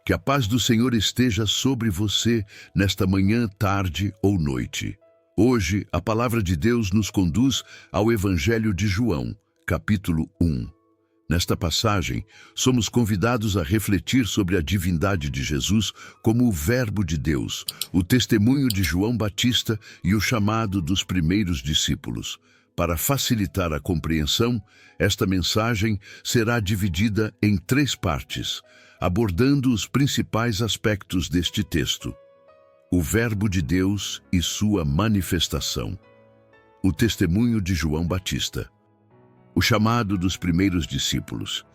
Que a paz do Senhor esteja sobre você nesta manhã, tarde ou noite. Hoje, a palavra de Deus nos conduz ao Evangelho de João, capítulo 1. Nesta passagem, somos convidados a refletir sobre a divindade de Jesus como o Verbo de Deus, o testemunho de João Batista e o chamado dos primeiros discípulos. Para facilitar a compreensão, esta mensagem será dividida em 3 partes, abordando os principais aspectos deste texto: o Verbo de Deus e sua manifestação, o testemunho de João Batista, o chamado dos primeiros discípulos.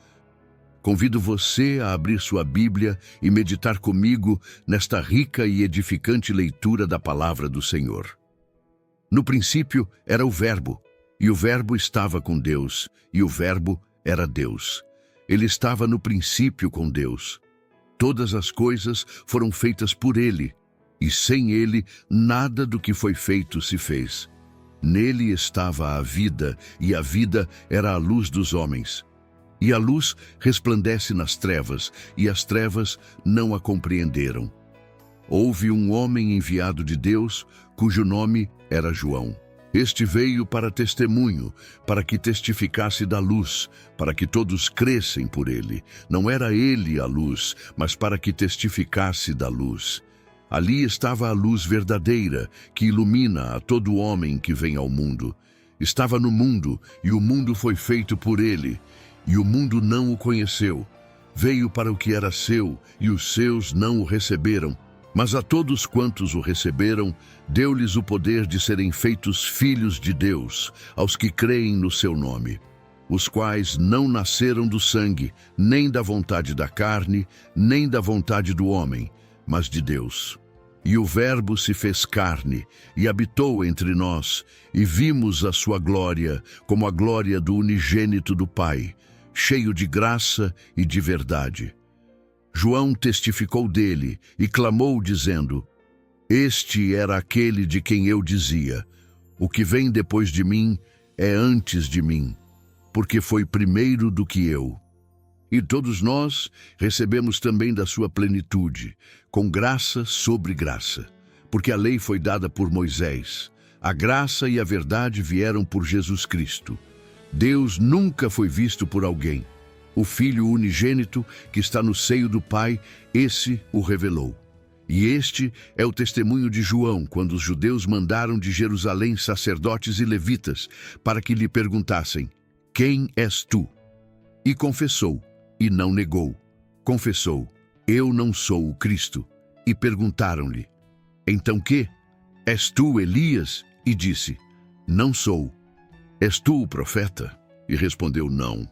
Convido você a abrir sua Bíblia e meditar comigo nesta rica e edificante leitura da palavra do Senhor. No princípio era o Verbo, e o Verbo estava com Deus, e o Verbo era Deus. Ele estava no princípio com Deus. Todas as coisas foram feitas por Ele, e sem Ele nada do que foi feito se fez. Nele estava a vida, e a vida era a luz dos homens. E a luz resplandece nas trevas, e as trevas não a compreenderam. Houve um homem enviado de Deus, cujo nome era João. Este veio para testemunho, para que testificasse da luz, para que todos crescem por ele. Não era ele a luz, mas para que testificasse da luz. Ali estava a luz verdadeira, que ilumina a todo homem que vem ao mundo. Estava no mundo, e o mundo foi feito por ele, e o mundo não o conheceu. Veio para o que era seu, e os seus não o receberam. Mas a todos quantos o receberam, deu-lhes o poder de serem feitos filhos de Deus, aos que creem no seu nome, os quais não nasceram do sangue, nem da vontade da carne, nem da vontade do homem, mas de Deus. E o Verbo se fez carne, e habitou entre nós, e vimos a sua glória, como a glória do unigênito do Pai, cheio de graça e de verdade. João testificou dele e clamou, dizendo: Este era aquele de quem eu dizia: O que vem depois de mim é antes de mim, porque foi primeiro do que eu. E todos nós recebemos também da sua plenitude, com graça sobre graça, porque a lei foi dada por Moisés. A graça e a verdade vieram por Jesus Cristo. Deus nunca foi visto por alguém. O Filho unigênito, que está no seio do Pai, esse o revelou. E este é o testemunho de João, quando os judeus mandaram de Jerusalém sacerdotes e levitas, para que lhe perguntassem: Quem és tu? E confessou, e não negou. Confessou: Eu não sou o Cristo. E perguntaram-lhe: Então que? És tu Elias? E disse: Não sou. És tu o profeta? E respondeu: Não.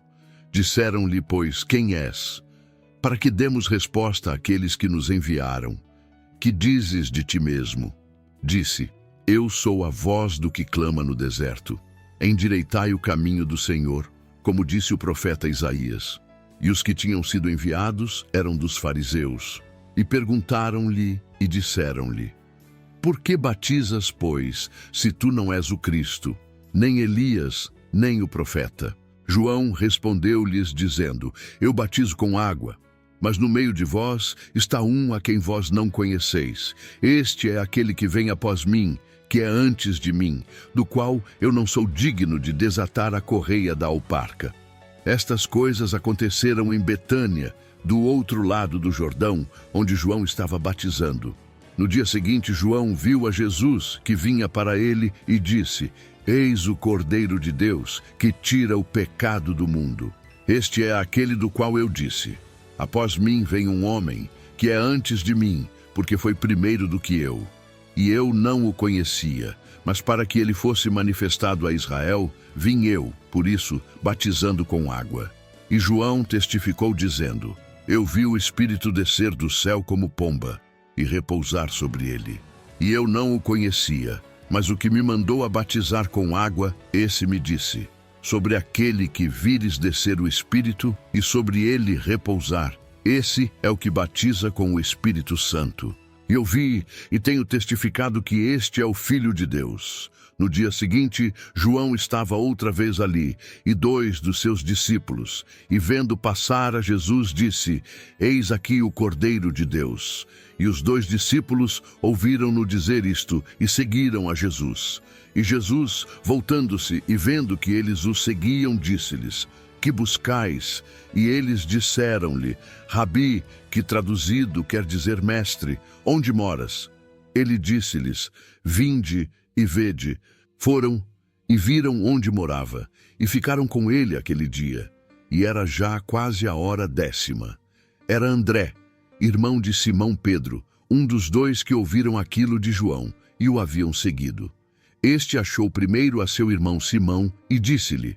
Disseram-lhe, pois, quem és? Para que demos resposta àqueles que nos enviaram. Que dizes de ti mesmo? Disse: Eu sou a voz do que clama no deserto. Endireitai o caminho do Senhor, como disse o profeta Isaías. E os que tinham sido enviados eram dos fariseus. E perguntaram-lhe e disseram-lhe: Por que batizas, pois, se tu não és o Cristo, nem Elias, nem o profeta? João respondeu-lhes, dizendo: Eu batizo com água, mas no meio de vós está um a quem vós não conheceis. Este é aquele que vem após mim, que é antes de mim, do qual eu não sou digno de desatar a correia da alparca. Estas coisas aconteceram em Betânia, do outro lado do Jordão, onde João estava batizando. No dia seguinte, João viu a Jesus, que vinha para ele, e disse: Eis o Cordeiro de Deus, que tira o pecado do mundo. Este é aquele do qual eu disse: Após mim vem um homem, que é antes de mim, porque foi primeiro do que eu. E eu não o conhecia, mas para que ele fosse manifestado a Israel, vim eu, por isso, batizando com água. E João testificou, dizendo: Eu vi o Espírito descer do céu como pomba, e repousar sobre ele. E eu não o conhecia, mas o que me mandou a batizar com água, esse me disse: Sobre aquele que vires descer o Espírito e sobre ele repousar, esse é o que batiza com o Espírito Santo. Eu vi e tenho testificado que este é o Filho de Deus. No dia seguinte, João estava outra vez ali, e 2 dos seus discípulos, e vendo passar a Jesus, disse: Eis aqui o Cordeiro de Deus. E os 2 discípulos ouviram-no dizer isto, e seguiram a Jesus. E Jesus, voltando-se e vendo que eles o seguiam, disse-lhes: Que buscais? E eles disseram-lhe: Rabi, que traduzido quer dizer mestre, onde moras? Ele disse-lhes: Vinde e vede. Foram e viram onde morava, e ficaram com ele aquele dia. E era já quase a hora 10ª. Era André, irmão de Simão Pedro, um dos 2 que ouviram aquilo de João, e o haviam seguido. Este achou primeiro a seu irmão Simão, e disse-lhe: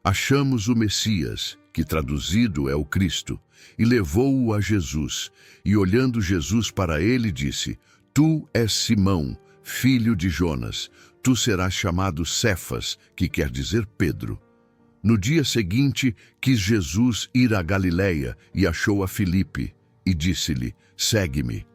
Achamos o Messias, que traduzido é o Cristo, e levou-o a Jesus. E olhando Jesus para ele, disse: Tu és Simão, filho de Jonas, tu serás chamado Cefas, que quer dizer Pedro. No dia seguinte, quis Jesus ir à Galiléia e achou a Filipe, e disse-lhe: Segue-me.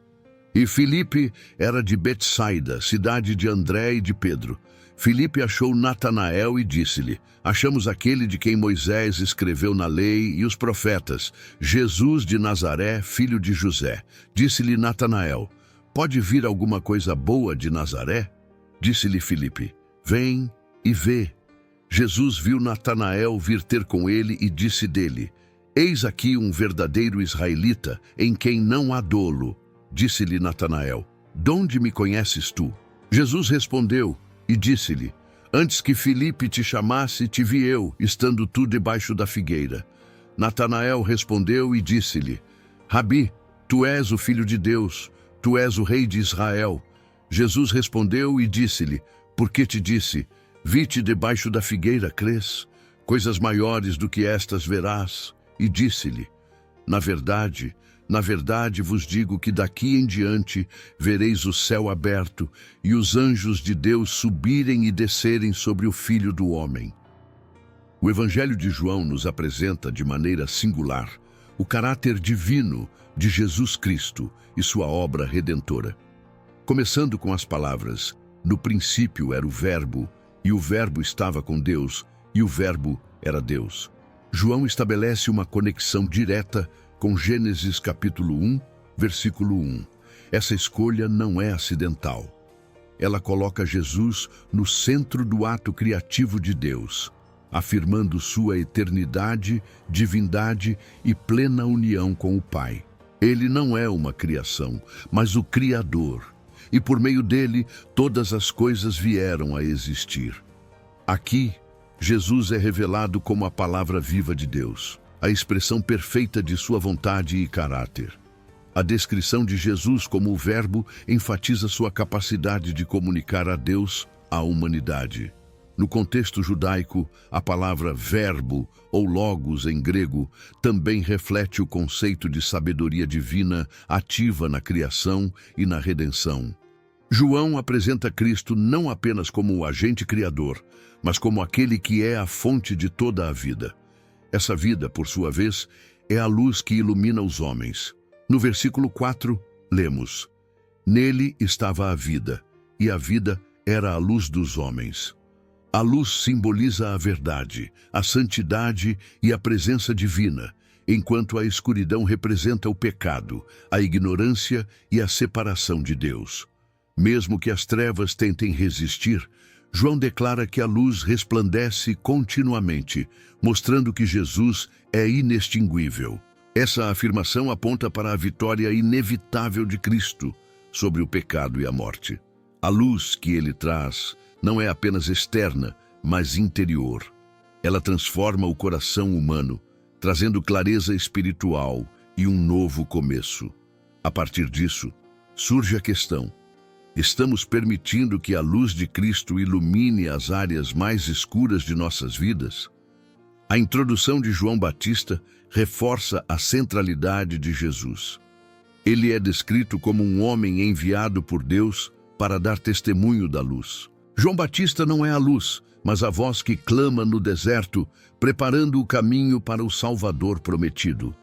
E Filipe era de Betsaida, cidade de André e de Pedro. Filipe achou Natanael e disse-lhe: Achamos aquele de quem Moisés escreveu na lei e os profetas, Jesus de Nazaré, filho de José. Disse-lhe Natanael: Pode vir alguma coisa boa de Nazaré? Disse-lhe Filipe: Vem e vê. Jesus viu Natanael vir ter com ele e disse dele: Eis aqui um verdadeiro israelita, em quem não há dolo. Disse-lhe Natanael: Donde me conheces tu? Jesus respondeu e disse-lhe: Antes que Filipe te chamasse, te vi eu, estando tu debaixo da figueira. Natanael respondeu e disse-lhe: Rabi, tu és o Filho de Deus, tu és o Rei de Israel. Jesus respondeu e disse-lhe: Por que te disse: Vi-te debaixo da figueira, crês? Coisas maiores do que estas verás. E disse-lhe: Na verdade vos digo que daqui em diante vereis o céu aberto e os anjos de Deus subirem e descerem sobre o Filho do Homem. O Evangelho de João nos apresenta de maneira singular o caráter divino de Jesus Cristo e sua obra redentora. Começando com as palavras: No princípio era o Verbo, e o Verbo estava com Deus, e o Verbo era Deus. João estabelece uma conexão direta com Gênesis capítulo 1, versículo 1. Essa escolha não é acidental. Ela coloca Jesus no centro do ato criativo de Deus, afirmando sua eternidade, divindade e plena união com o Pai. Ele não é uma criação, mas o Criador, e por meio dele todas as coisas vieram a existir. Aqui, Jesus é revelado como a palavra viva de Deus, a expressão perfeita de sua vontade e caráter. A descrição de Jesus como o Verbo enfatiza sua capacidade de comunicar a Deus à humanidade. No contexto judaico, a palavra verbo, ou logos em grego, também reflete o conceito de sabedoria divina ativa na criação e na redenção. João apresenta Cristo não apenas como o agente criador, mas como aquele que é a fonte de toda a vida. Essa vida, por sua vez, é a luz que ilumina os homens. No versículo 4, lemos: Nele estava a vida, e a vida era a luz dos homens. A luz simboliza a verdade, a santidade e a presença divina, enquanto a escuridão representa o pecado, a ignorância e a separação de Deus. Mesmo que as trevas tentem resistir, João declara que a luz resplandece continuamente, mostrando que Jesus é inextinguível. Essa afirmação aponta para a vitória inevitável de Cristo sobre o pecado e a morte. A luz que ele traz não é apenas externa, mas interior. Ela transforma o coração humano, trazendo clareza espiritual e um novo começo. A partir disso, surge a questão: estamos permitindo que a luz de Cristo ilumine as áreas mais escuras de nossas vidas? A introdução de João Batista reforça a centralidade de Jesus. Ele é descrito como um homem enviado por Deus para dar testemunho da luz. João Batista não é a luz, mas a voz que clama no deserto, preparando o caminho para o Salvador prometido.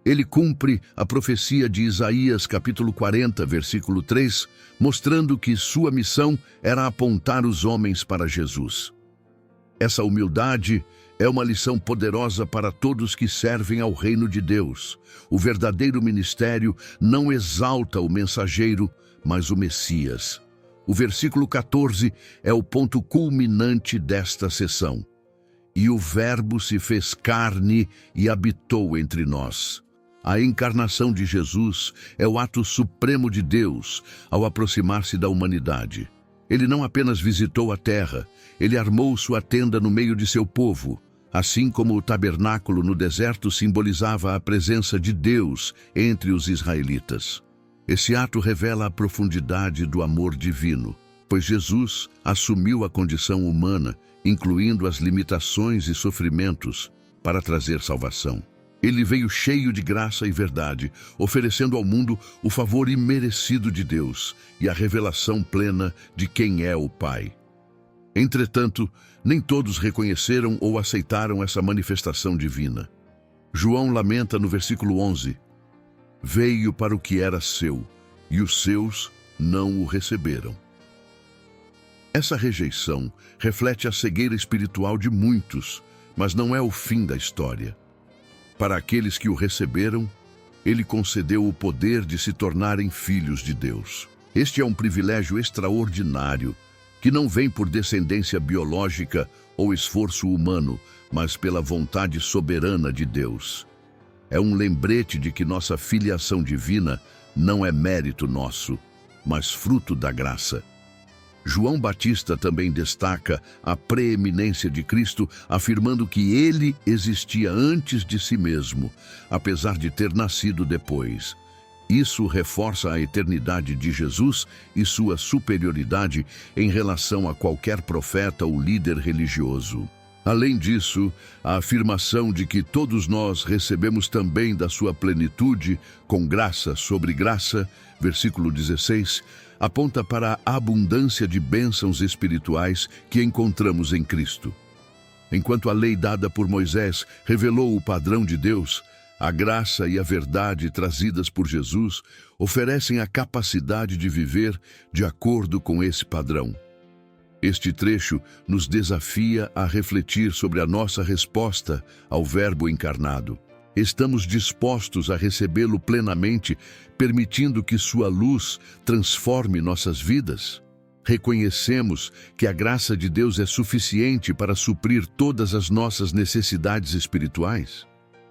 Ele cumpre a profecia de Isaías, capítulo 40, versículo 3, mostrando que sua missão era apontar os homens para Jesus. Essa humildade é uma lição poderosa para todos que servem ao reino de Deus. O verdadeiro ministério não exalta o mensageiro, mas o Messias. O versículo 14 é o ponto culminante desta sessão. E o Verbo se fez carne e habitou entre nós. A encarnação de Jesus é o ato supremo de Deus ao aproximar-se da humanidade. Ele não apenas visitou a terra, ele armou sua tenda no meio de seu povo, assim como o tabernáculo no deserto simbolizava a presença de Deus entre os israelitas. Esse ato revela a profundidade do amor divino, pois Jesus assumiu a condição humana, incluindo as limitações e sofrimentos, para trazer salvação. Ele veio cheio de graça e verdade, oferecendo ao mundo o favor imerecido de Deus e a revelação plena de quem é o Pai. Entretanto, nem todos reconheceram ou aceitaram essa manifestação divina. João lamenta no versículo 11: Veio para o que era seu, e os seus não o receberam. Essa rejeição reflete a cegueira espiritual de muitos, mas não é o fim da história. Para aqueles que o receberam, ele concedeu o poder de se tornarem filhos de Deus. Este é um privilégio extraordinário, que não vem por descendência biológica ou esforço humano, mas pela vontade soberana de Deus. É um lembrete de que nossa filiação divina não é mérito nosso, mas fruto da graça. João Batista também destaca a preeminência de Cristo, afirmando que ele existia antes de si mesmo, apesar de ter nascido depois. Isso reforça a eternidade de Jesus e sua superioridade em relação a qualquer profeta ou líder religioso. Além disso, a afirmação de que todos nós recebemos também da sua plenitude, com graça sobre graça, versículo 16, aponta para a abundância de bênçãos espirituais que encontramos em Cristo. Enquanto a lei dada por Moisés revelou o padrão de Deus, a graça e a verdade trazidas por Jesus oferecem a capacidade de viver de acordo com esse padrão. Este trecho nos desafia a refletir sobre a nossa resposta ao Verbo encarnado. Estamos dispostos a recebê-lo plenamente, permitindo que sua luz transforme nossas vidas? Reconhecemos que a graça de Deus é suficiente para suprir todas as nossas necessidades espirituais?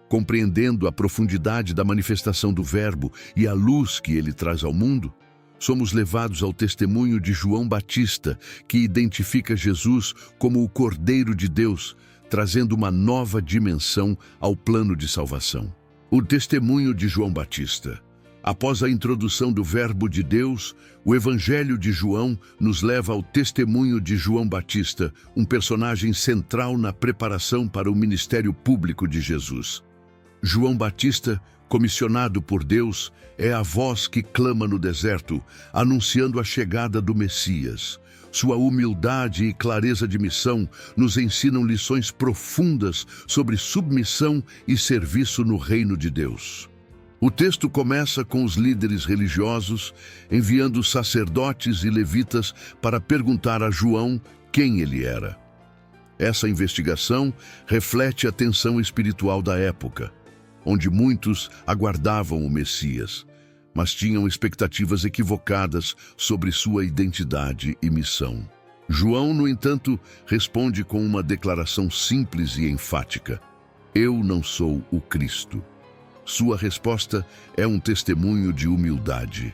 Compreendendo a profundidade da manifestação do Verbo e a luz que ele traz ao mundo, somos levados ao testemunho de João Batista, que identifica Jesus como o Cordeiro de Deus, trazendo uma nova dimensão ao plano de salvação. O testemunho de João Batista. Após a introdução do Verbo de Deus, o Evangelho de João nos leva ao testemunho de João Batista, um personagem central na preparação para o ministério público de Jesus. João Batista, comissionado por Deus, é a voz que clama no deserto, anunciando a chegada do Messias. Sua humildade e clareza de missão nos ensinam lições profundas sobre submissão e serviço no reino de Deus. O texto começa com os líderes religiosos enviando sacerdotes e levitas para perguntar a João quem ele era. Essa investigação reflete a tensão espiritual da época, onde muitos aguardavam o Messias, mas tinham expectativas equivocadas sobre sua identidade e missão. João, no entanto, responde com uma declaração simples e enfática: Eu não sou o Cristo. Sua resposta é um testemunho de humildade.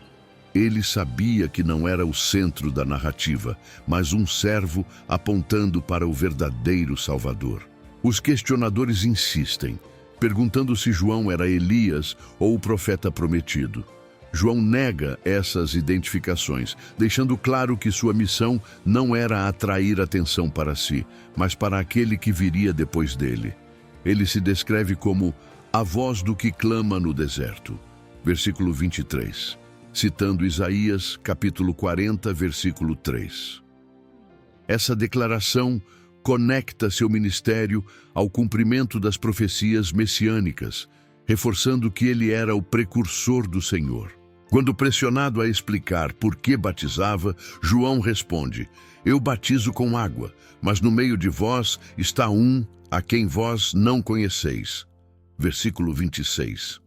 Ele sabia que não era o centro da narrativa, mas um servo apontando para o verdadeiro Salvador. Os questionadores insistem, perguntando se João era Elias ou o profeta prometido. João nega essas identificações, deixando claro que sua missão não era atrair atenção para si, mas para aquele que viria depois dele. Ele se descreve como a voz do que clama no deserto. Versículo 23, citando Isaías, capítulo 40, versículo 3. Essa declaração conecta seu ministério ao cumprimento das profecias messiânicas, reforçando que ele era o precursor do Senhor. Quando pressionado a explicar por que batizava, João responde: Eu batizo com água, mas no meio de vós está um a quem vós não conheceis. Versículo 26.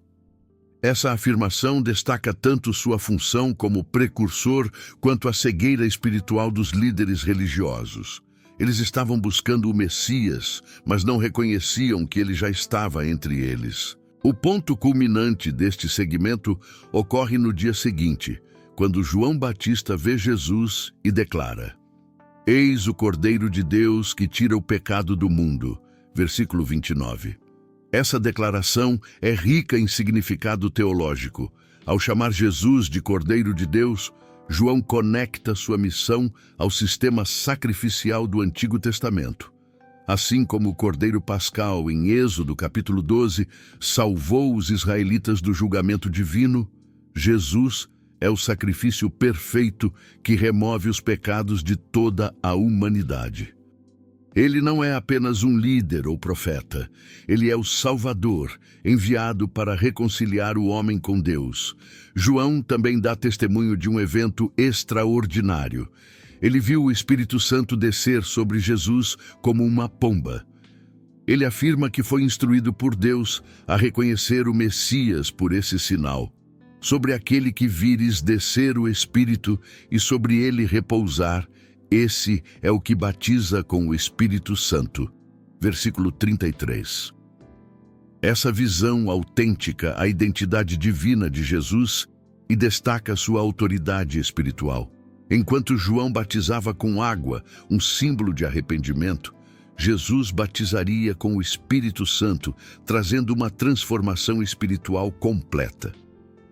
Essa afirmação destaca tanto sua função como precursor quanto a cegueira espiritual dos líderes religiosos. Eles estavam buscando o Messias, mas não reconheciam que ele já estava entre eles. O ponto culminante deste segmento ocorre no dia seguinte, quando João Batista vê Jesus e declara: Eis o Cordeiro de Deus que tira o pecado do mundo. Versículo 29. Essa declaração é rica em significado teológico. Ao chamar Jesus de Cordeiro de Deus, João conecta sua missão ao sistema sacrificial do Antigo Testamento. Assim como o Cordeiro Pascal, em Êxodo capítulo 12, salvou os israelitas do julgamento divino, Jesus é o sacrifício perfeito que remove os pecados de toda a humanidade. Ele não é apenas um líder ou profeta, ele é o Salvador, enviado para reconciliar o homem com Deus. João também dá testemunho de um evento extraordinário. Ele viu o Espírito Santo descer sobre Jesus como uma pomba. Ele afirma que foi instruído por Deus a reconhecer o Messias por esse sinal. Sobre aquele que vires descer o Espírito e sobre ele repousar, esse é o que batiza com o Espírito Santo. Versículo 33. Essa visão autêntica a identidade divina de Jesus e destaca sua autoridade espiritual. Enquanto João batizava com água, um símbolo de arrependimento, Jesus batizaria com o Espírito Santo, trazendo uma transformação espiritual completa.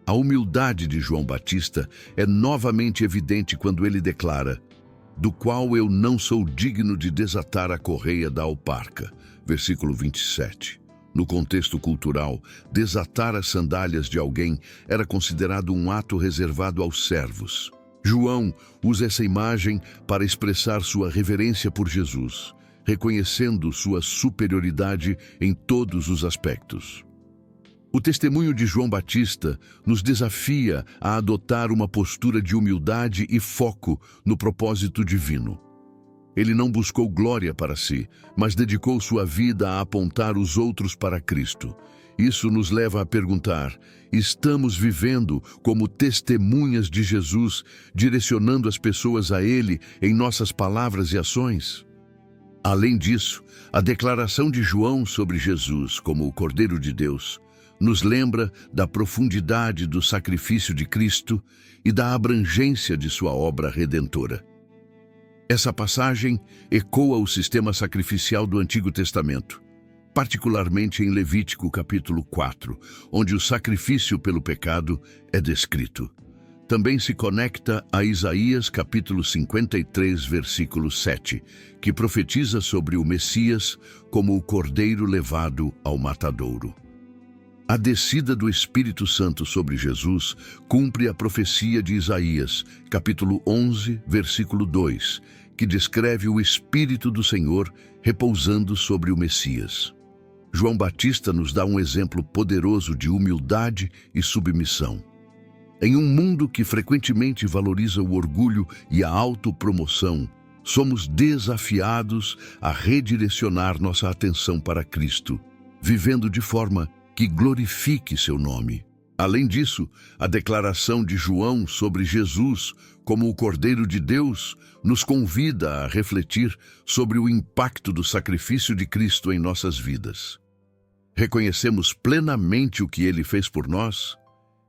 A humildade de João Batista é novamente evidente quando ele declara: do qual eu não sou digno de desatar a correia da alparca. Versículo 27. No contexto cultural, desatar as sandálias de alguém era considerado um ato reservado aos servos. João usa essa imagem para expressar sua reverência por Jesus, reconhecendo sua superioridade em todos os aspectos. O testemunho de João Batista nos desafia a adotar uma postura de humildade e foco no propósito divino. Ele não buscou glória para si, mas dedicou sua vida a apontar os outros para Cristo. Isso nos leva a perguntar: estamos vivendo como testemunhas de Jesus, direcionando as pessoas a Ele em nossas palavras e ações? Além disso, a declaração de João sobre Jesus como o Cordeiro de Deus nos lembra da profundidade do sacrifício de Cristo e da abrangência de sua obra redentora. Essa passagem ecoa o sistema sacrificial do Antigo Testamento, particularmente em Levítico capítulo 4, onde o sacrifício pelo pecado é descrito. Também se conecta a Isaías capítulo 53, versículo 7, que profetiza sobre o Messias como o cordeiro levado ao matadouro. A descida do Espírito Santo sobre Jesus cumpre a profecia de Isaías, capítulo 11, versículo 2, que descreve o Espírito do Senhor repousando sobre o Messias. João Batista nos dá um exemplo poderoso de humildade e submissão. Em um mundo que frequentemente valoriza o orgulho e a autopromoção, somos desafiados a redirecionar nossa atenção para Cristo, vivendo de forma que glorifique seu nome. Além disso, a declaração de João sobre Jesus como o Cordeiro de Deus nos convida a refletir sobre o impacto do sacrifício de Cristo em nossas vidas. Reconhecemos plenamente o que ele fez por nós?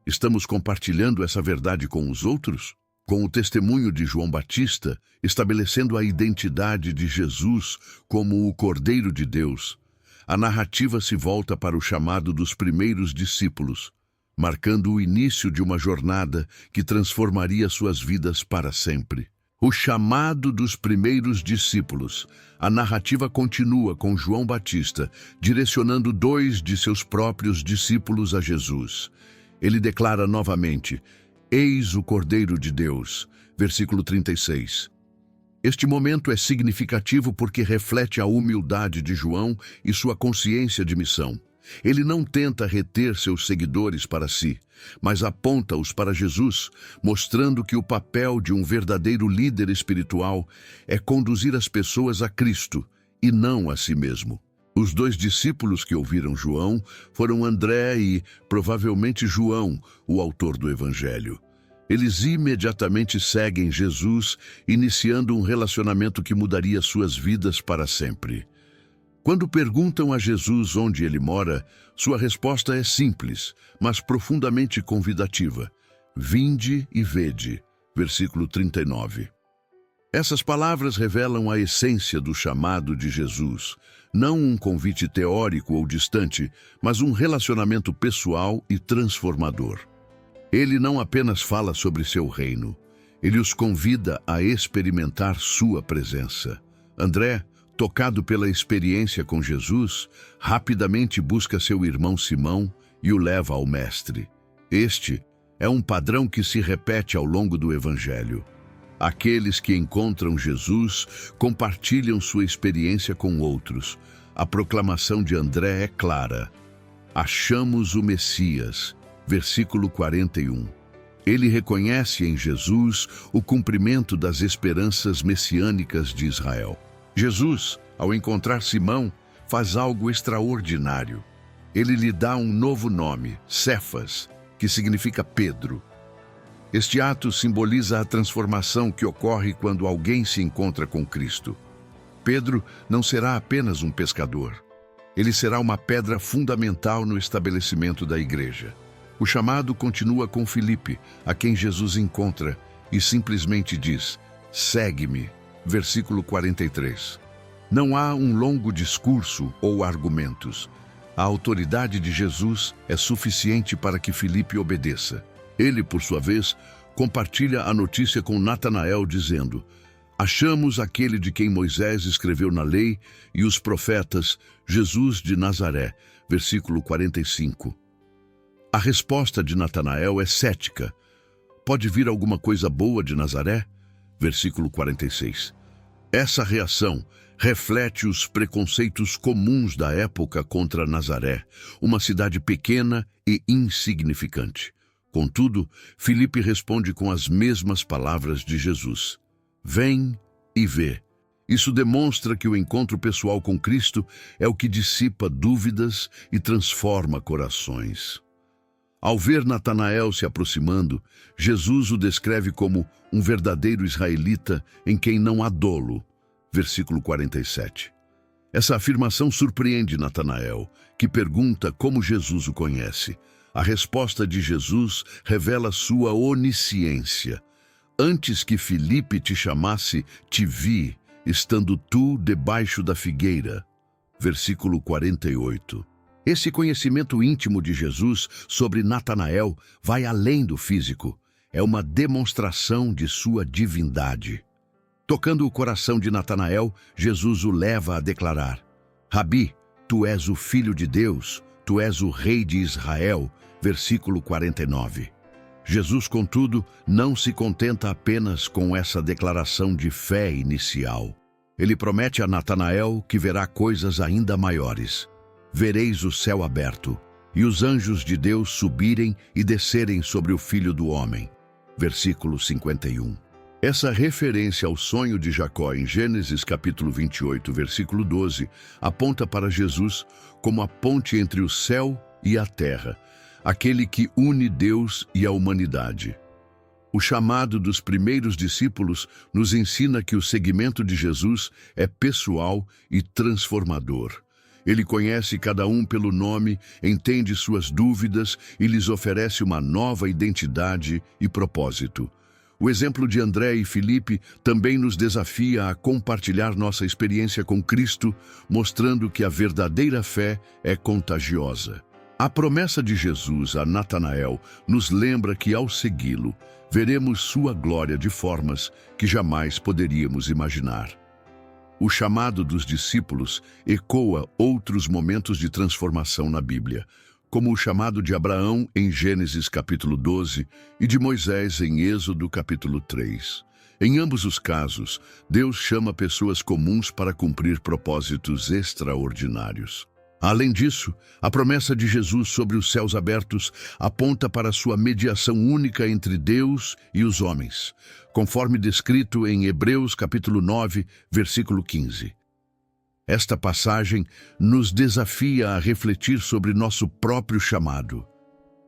Estamos compartilhando essa verdade com os outros? Com o testemunho de João Batista, estabelecendo a identidade de Jesus como o Cordeiro de Deus, a narrativa se volta para o chamado dos primeiros discípulos, marcando o início de uma jornada que transformaria suas vidas para sempre. O chamado dos primeiros discípulos. A narrativa continua com João Batista, direcionando 2 de seus próprios discípulos a Jesus. Ele declara novamente: Eis o Cordeiro de Deus. Versículo 36. Este momento é significativo porque reflete a humildade de João e sua consciência de missão. Ele não tenta reter seus seguidores para si, mas aponta-os para Jesus, mostrando que o papel de um verdadeiro líder espiritual é conduzir as pessoas a Cristo e não a si mesmo. Os 2 discípulos que ouviram João foram André e, provavelmente, João, o autor do Evangelho. Eles imediatamente seguem Jesus, iniciando um relacionamento que mudaria suas vidas para sempre. Quando perguntam a Jesus onde ele mora, sua resposta é simples, mas profundamente convidativa. Vinde e vede. Versículo 39. Essas palavras revelam a essência do chamado de Jesus, não um convite teórico ou distante, mas um relacionamento pessoal e transformador. Ele não apenas fala sobre seu reino, ele os convida a experimentar sua presença. André, tocado pela experiência com Jesus, rapidamente busca seu irmão Simão e o leva ao Mestre. Este é um padrão que se repete ao longo do Evangelho. Aqueles que encontram Jesus compartilham sua experiência com outros. A proclamação de André é clara. Achamos o Messias. Versículo 41. Ele reconhece em Jesus o cumprimento das esperanças messiânicas de Israel. Jesus, ao encontrar Simão, faz algo extraordinário. Ele lhe dá um novo nome, Cefas, que significa Pedro. Este ato simboliza a transformação que ocorre quando alguém se encontra com Cristo. Pedro não será apenas um pescador. Ele será uma pedra fundamental no estabelecimento da igreja. O chamado continua com Filipe, a quem Jesus encontra, e simplesmente diz: segue-me. Versículo 43. Não há um longo discurso ou argumentos. A autoridade de Jesus é suficiente para que Filipe obedeça. Ele, por sua vez, compartilha a notícia com Natanael, dizendo: achamos aquele de quem Moisés escreveu na lei e os profetas, Jesus de Nazaré. Versículo 45. A resposta de Natanael é cética. Pode vir alguma coisa boa de Nazaré? Versículo 46. Essa reação reflete os preconceitos comuns da época contra Nazaré, uma cidade pequena e insignificante. Contudo, Filipe responde com as mesmas palavras de Jesus: vem e vê. Isso demonstra que o encontro pessoal com Cristo é o que dissipa dúvidas e transforma corações. Ao ver Natanael se aproximando, Jesus o descreve como um verdadeiro israelita em quem não há dolo. Versículo 47. Essa afirmação surpreende Natanael, que pergunta como Jesus o conhece. A resposta de Jesus revela sua onisciência. Antes que Filipe te chamasse, te vi, estando tu debaixo da figueira. Versículo 48. Esse conhecimento íntimo de Jesus sobre Natanael vai além do físico. É uma demonstração de sua divindade. Tocando o coração de Natanael, Jesus o leva a declarar: Rabi, tu és o Filho de Deus, tu és o Rei de Israel. Versículo 49. Jesus, contudo, não se contenta apenas com essa declaração de fé inicial. Ele promete a Natanael que verá coisas ainda maiores. Vereis o céu aberto, e os anjos de Deus subirem e descerem sobre o Filho do Homem. Versículo 51. Essa referência ao sonho de Jacó em Gênesis capítulo 28, versículo 12, aponta para Jesus como a ponte entre o céu e a terra, aquele que une Deus e a humanidade. O chamado dos primeiros discípulos nos ensina que o seguimento de Jesus é pessoal e transformador. Ele conhece cada um pelo nome, entende suas dúvidas e lhes oferece uma nova identidade e propósito. O exemplo de André e Filipe também nos desafia a compartilhar nossa experiência com Cristo, mostrando que a verdadeira fé é contagiosa. A promessa de Jesus a Natanael nos lembra que, ao segui-lo, veremos sua glória de formas que jamais poderíamos imaginar. O chamado dos discípulos ecoa outros momentos de transformação na Bíblia, como o chamado de Abraão em Gênesis capítulo 12 e de Moisés em Êxodo capítulo 3. Em ambos os casos, Deus chama pessoas comuns para cumprir propósitos extraordinários. Além disso, a promessa de Jesus sobre os céus abertos aponta para sua mediação única entre Deus e os homens, conforme descrito em Hebreus capítulo 9, versículo 15. Esta passagem nos desafia a refletir sobre nosso próprio chamado.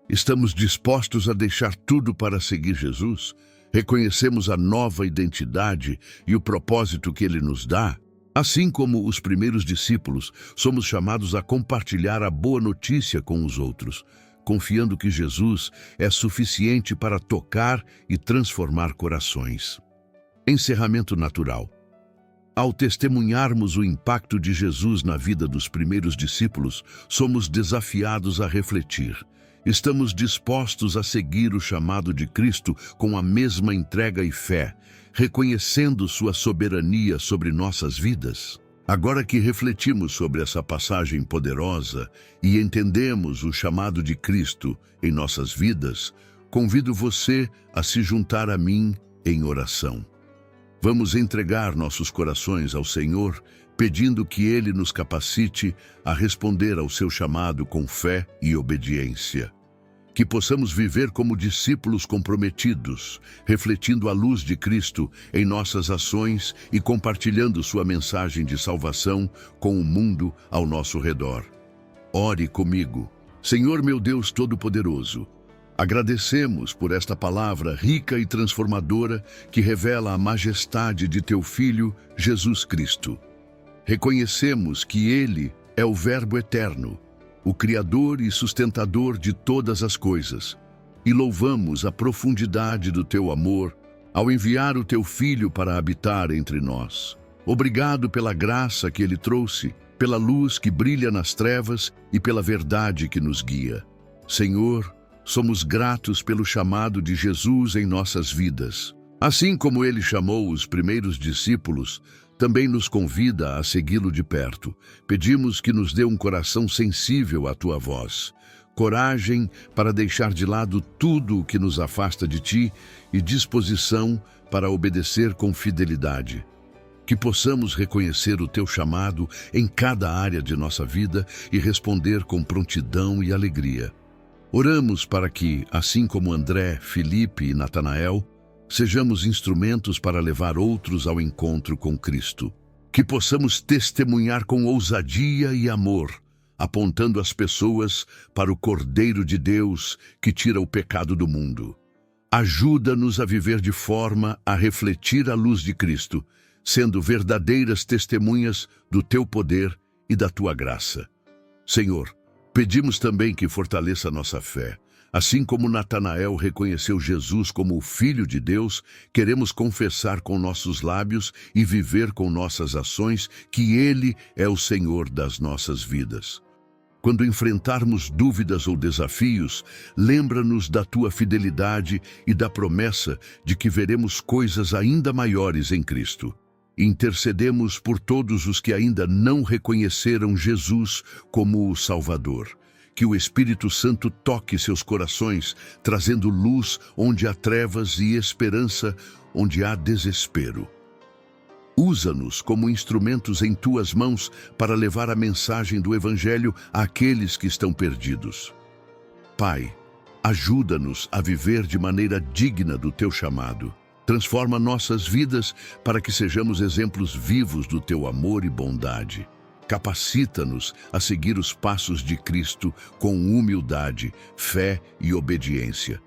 Estamos dispostos a deixar tudo para seguir Jesus? Reconhecemos a nova identidade e o propósito que Ele nos dá? Assim como os primeiros discípulos, somos chamados a compartilhar a boa notícia com os outros, confiando que Jesus é suficiente para tocar e transformar corações. Encerramento natural. Ao testemunharmos o impacto de Jesus na vida dos primeiros discípulos, somos desafiados a refletir. Estamos dispostos a seguir o chamado de Cristo com a mesma entrega e fé, reconhecendo sua soberania sobre nossas vidas? Agora que refletimos sobre essa passagem poderosa e entendemos o chamado de Cristo em nossas vidas, convido você a se juntar a mim em oração. Vamos entregar nossos corações ao Senhor, pedindo que Ele nos capacite a responder ao seu chamado com fé e obediência. Que possamos viver como discípulos comprometidos, refletindo a luz de Cristo em nossas ações e compartilhando sua mensagem de salvação com o mundo ao nosso redor. Ore comigo. Senhor meu Deus Todo-Poderoso, agradecemos por esta palavra rica e transformadora que revela a majestade de Teu Filho, Jesus Cristo. Reconhecemos que Ele é o Verbo eterno, o Criador e sustentador de todas as coisas, e louvamos a profundidade do Teu amor ao enviar o Teu Filho para habitar entre nós. Obrigado pela graça que Ele trouxe, pela luz que brilha nas trevas e pela verdade que nos guia. Senhor, somos gratos pelo chamado de Jesus em nossas vidas. Assim como Ele chamou os primeiros discípulos, também nos convida a segui-lo de perto. Pedimos que nos dê um coração sensível à Tua voz, coragem para deixar de lado tudo o que nos afasta de Ti e disposição para obedecer com fidelidade. Que possamos reconhecer o Teu chamado em cada área de nossa vida e responder com prontidão e alegria. Oramos para que, assim como André, Filipe e Natanael, sejamos instrumentos para levar outros ao encontro com Cristo. Que possamos testemunhar com ousadia e amor, apontando as pessoas para o Cordeiro de Deus que tira o pecado do mundo. Ajuda-nos a viver de forma a refletir a luz de Cristo, sendo verdadeiras testemunhas do Teu poder e da Tua graça. Senhor, pedimos também que fortaleça nossa fé. Assim como Natanael reconheceu Jesus como o Filho de Deus, queremos confessar com nossos lábios e viver com nossas ações que Ele é o Senhor das nossas vidas. Quando enfrentarmos dúvidas ou desafios, lembra-nos da Tua fidelidade e da promessa de que veremos coisas ainda maiores em Cristo. Intercedemos por todos os que ainda não reconheceram Jesus como o Salvador. Que o Espírito Santo toque seus corações, trazendo luz onde há trevas e esperança onde há desespero. Usa-nos como instrumentos em Tuas mãos para levar a mensagem do Evangelho àqueles que estão perdidos. Pai, ajuda-nos a viver de maneira digna do Teu chamado. Transforma nossas vidas para que sejamos exemplos vivos do Teu amor e bondade. Capacita-nos a seguir os passos de Cristo com humildade, fé e obediência.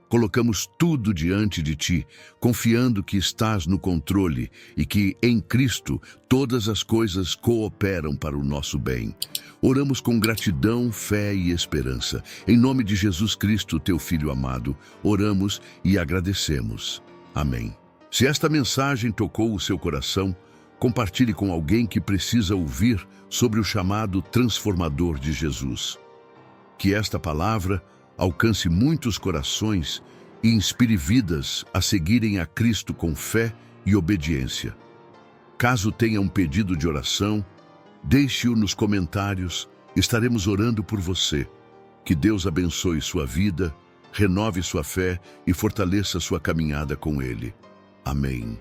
Colocamos tudo diante de Ti, confiando que estás no controle e que, em Cristo, todas as coisas cooperam para o nosso bem. Oramos com gratidão, fé e esperança. Em nome de Jesus Cristo, Teu Filho amado, oramos e agradecemos. Amém. Se esta mensagem tocou o seu coração, compartilhe com alguém que precisa ouvir sobre o chamado transformador de Jesus. Que esta palavra alcance muitos corações e inspire vidas a seguirem a Cristo com fé e obediência. Caso tenha um pedido de oração, deixe-o nos comentários, estaremos orando por você. Que Deus abençoe sua vida, renove sua fé e fortaleça sua caminhada com Ele. Amém.